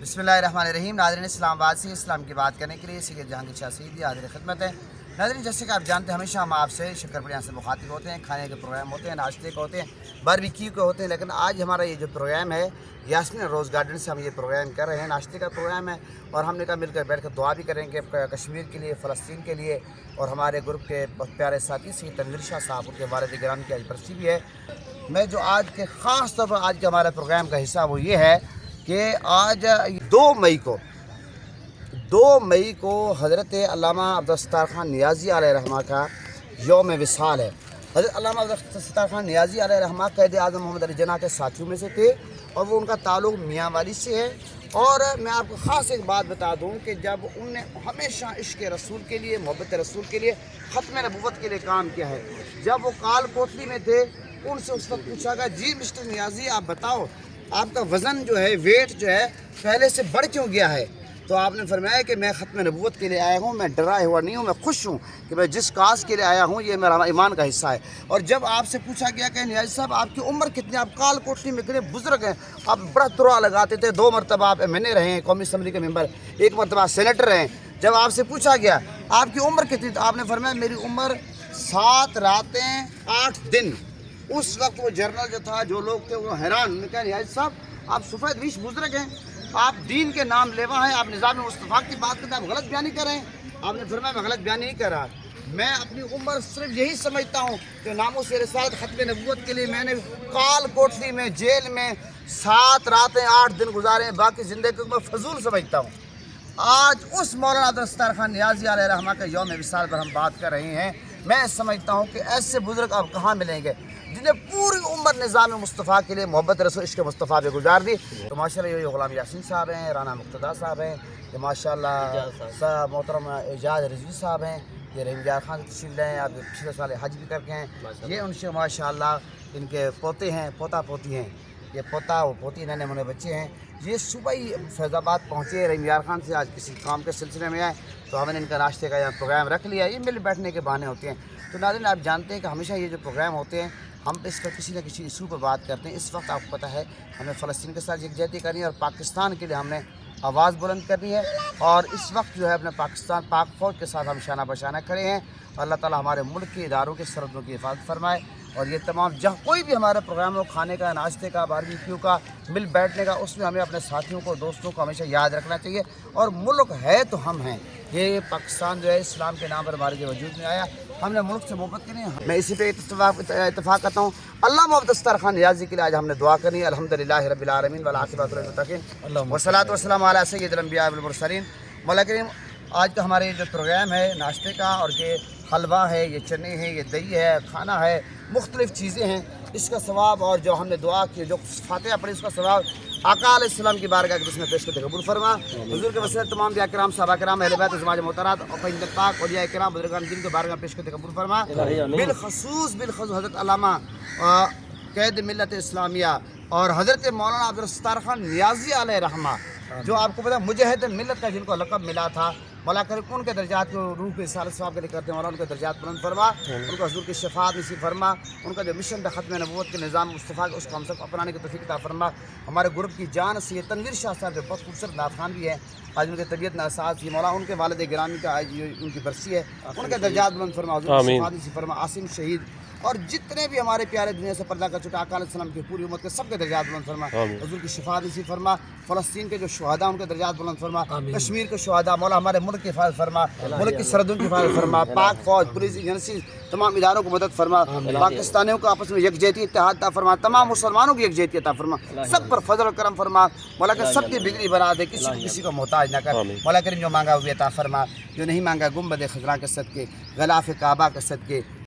बिस्मिल्लाहिर्रहमानिर्रहीम। नाज़रीन, इस्लामाबाद से इस्लाम की बात करने के लिए सैयद जहांगीर शाह सईदी हाज़िर खिदमत है। नाज़रीन, जैसे कि आप जानते हैं, हमेशा हम आपसे शक्करपड़ियाँ से मुखातिब होते हैं। खाने के प्रोग्राम होते हैं, नाश्ते के होते हैं, बारबेक्यू के होते हैं। लेकिन आज हमारा ये जो प्रोग्राम है, यास्मीन रोज़ गार्डन से हम ये प्रोग्राम कर रहे हैं। नाश्ते का प्रोग्राम है और हमने कहा मिलकर बैठ कर दुआ भी करेंगे कश्मीर के लिए, फ़लस्तीन के लिए। और हमारे ग्रुप के बहुत प्यारे साथी सैयद तनवीर शाह साहब, उनके वालिद गिरामी की आज बरसी भी है। मैं जो आज के ख़ास तौर पर आज के हमारे प्रोग्राम का हिस्सा वो ये है कि आज 2 मई को हज़रत अल्लामा अब्दुल सत्तार खान नियाज़ी अलैहिर्रहमा का यौम विसाल है। हज़रत अल्लामा अब्दुल सत्तार खान नियाज़ी अलैहिर्रहमा क़ायद आज़म मोहम्मद अली जिन्नाह के साथियों में से थे और वो उनका ताल्लुक़ मियाँ वाली से है। और मैं आपको ख़ास एक बात बता दूं कि जब उनने हमेशा इश्क़ रसूल के लिए, मोहब्बत रसूल के लिए, ख़त्म नबूवत के लिए काम किया है। जब वो काल कोठरी में थे, उनसे उस वक्त पूछा गया, जी मिस्टर नियाज़ी, आप बताओ आपका वज़न जो है, वेट जो है, पहले से बढ़ क्यों गया है? तो आपने फरमाया कि मैं ख़त्म नबूवत के लिए आया हूँ, मैं डरा हुआ नहीं हूँ, मैं खुश हूँ कि मैं जिस काज के लिए आया हूँ ये मेरा ईमान का हिस्सा है। और जब आपसे पूछा गया कि नियाज़ी साहब आपकी उम्र कितनी, आप काल कोठरी में कितने बुजुर्ग हैं, आप बड़ा तुरा लगाते थे, 2 मरतबा आप MNA रहे हैं, कौमी असम्बली के मेंबर, 1 मरतबा सेनेटर रहे हैं। जब आपसे पूछा गया आपकी उम्र कितनी, तो आपने फरमाया मेरी उम्र 7 रातें 8 दिन। उस वक्त वो जर्नल जो था, जो लोग थे वो हैरान। मैं कहा नियाज़ी साहब आप सफ़ेद रीश बुजुर्ग हैं, आप दीन के नाम लेवा हैं, आप निज़ाम मुस्तफ़ा की बात करते हैं, आप गलत बयानी कर रहे हैं। आपने फरमाया मैं गलत बयानी नहीं कर रहा, मैं अपनी उम्र सिर्फ यही समझता हूँ कि नामूस रिसालत ख़त्म नबूवत के लिए मैंने काल कोठरी में, जेल में 7 रातें 8 दिन गुजारे हैं, बाकी ज़िंदगी को मैं फजूल समझता हूँ। आज उस मौलाना अब्दुल सत्तार खान नियाज़ी अलैहिर्रहमा के यौम विसाल पर हम बात कर रहे हैं। मैं समझता हूँ कि ऐसे बुज़ुर्ग अब कहाँ मिलेंगे जिन्हें पूरी उम्र निज़ाम मुस्तफ़ा के लिए, मोहब्बत रसूल इश्क़ मुस्तफ़ा पे गुजार दी। तो माशाअल्लाह ये ग़ुलाम यासीन साहब हैं, राना मुक़्तदा साहब हैं, ये माशाअल्लाह मोहतरम एजाज रिजवी साहब हैं, ये रहीम यार खान तशरीफ़ लाए हैं, आप पिछले साल हज भी करके हैं। ये उनसे माशाअल्लाह इनके पोते हैं, पोता पोती हैं, ये पोता और पोती नन्हे मुन्ने बच्चे हैं। ये सुबह ही फैज़ाबाद पहुँचे, रहीम यार खान से आज किसी काम के सिलसिले में आए, तो हमने इनका नाश्ते का यहाँ प्रोग्राम रख लिया। ये मिल बैठने के बहाने होते हैं। तो नाज़रीन, आप जानते हैं कि हमेशा ये जो प्रोग्राम होते हैं हम इस पर किसी न किसी इशू पर बात करते हैं। इस वक्त आपको पता है हमें फ़लस्तीन के साथ यकजहती करनी है और पाकिस्तान के लिए हमने आवाज़ बुलंद करनी है। और इस वक्त जो है अपने पाकिस्तान पाक फ़ौज के साथ हम शाना बशाना खड़े हैं। अल्लाह ताला हमारे मुल्क के इदारों के सरहदों की हिफाजत फरमाए। और ये तमाम जहाँ कोई भी हमारा प्रोग्राम हो, खाने का, नाश्ते का, बारबेक्यू का, मिल बैठने का, उसमें हमें अपने साथियों को, दोस्तों को हमेशा याद रखना चाहिए। और मुल्क है तो हम हैं। ये पाकिस्तान जो है इस्लाम के नाम पर हमारे जो वजूद में आया, हमने मुल्क से मोहब्बत करनी है। मैं इसी पे इत्तफ़ाक़ करता हूँ। अल्लामा अब्दुल सत्तार खान नियाज़ी के लिए आज हमने दुआ करनी है। अल्हम्दुलिल्लाहि रब्बिल आलमीन वल आक़िबतु लिल मुत्तक़ीन वस्सलातु वस्सलामु अला सय्यिदिल अंबिया वल मुरसलीन। मौला करीम, आज का हमारे जो प्रोग्राम है नाश्ते का, और ये हलवा है, ये चने हैं, ये दही है, खाना है, मुख्तलिफ़ चीज़ें हैं, इसका सवाब और जो हमने दुआ की, जो फातिहा पढ़ी, उसका सवाब आका अलैहिस्सलाम की बारगाह के जिसमें पेश करते कबूल फरमा। हुज़ूर के वसीले तमाम अंबिया किराम, सहाबा किराम, अहले बैत, अज़वाज मोहतरात और फरिंद पाक औलिया किराम, बुज़ुर्गान दीन के बारगाह पेश करते कबूल फरमा। बिलख़ुसूस हज़रत अल्लामा क़ायद मिल्लत इस्लामिया और हज़रत मौलाना अब्दुल सत्तार खान नियाज़ी अलैहिर्रहमा, जो आपको पता मुजाहिद मिल्लत का जिनको लक़ब मिला था, मौला करीम उनके दर्जात को रूह के साल सवाब के लिए करते हैं। मौला उनके दर्जात बुलंद फरमा, उनका हुज़ूर की शफ़ाअत नसीब फरमा, उनका जो मिशन था ख़त्म नबूवत के निज़ाम मुस्तफ़ा का, उसको हम सब अपनाने की तौफ़ीक़ अता फरमा। हमारे ग्रुप की जान सैयद तनवीर शाह साहब जो बहुत खूबसूरत नात खान भी है, आज उनकी तबीयत नासाज थी, मौला उनके वालिद गिरामी का आज उनकी बरसी है, उनके दर्जात बुलंद फरमा, हुज़ूर की शफ़ाअत नसीब फरमा। आसिम शहीद और जितने भी हमारे प्यारे दुनिया से पर्दा कर चुके आका अलैहिस्सलाम की पूरी उम्मत के सबके दर्जात बुलंद फरमा, हुज़ूर की शफ़ाअत नसीब फरमा। फ़लस्तीन के जो शुहदा उनके दर्जात बुलंद फरमा, कश्मीर के शुहदा, मौला हमारे मुल्क की हिफाज़त फरमा, मुल्क की सरहदों की हिफाज़त फरमा, पाक फ़ौज, पुलिस एजेंसी, तमाम इदारों को मदद फरमा, पाकिस्तानियों को आपस में यकजहती इत्तेहाद अता फरमा, तमाम मुसलमानों की यकजहती अता फरमा, सब पर फजल और करम फरमा। मौला कर सबकी बिगड़ी बना दे, किसी को मोहताज न कर। मौला करीम जो मांगा हुआ अता फरमा, जो नहीं मांगा गुंबद खज़रा के सदके, ग़िलाफ़ काबा के सदके,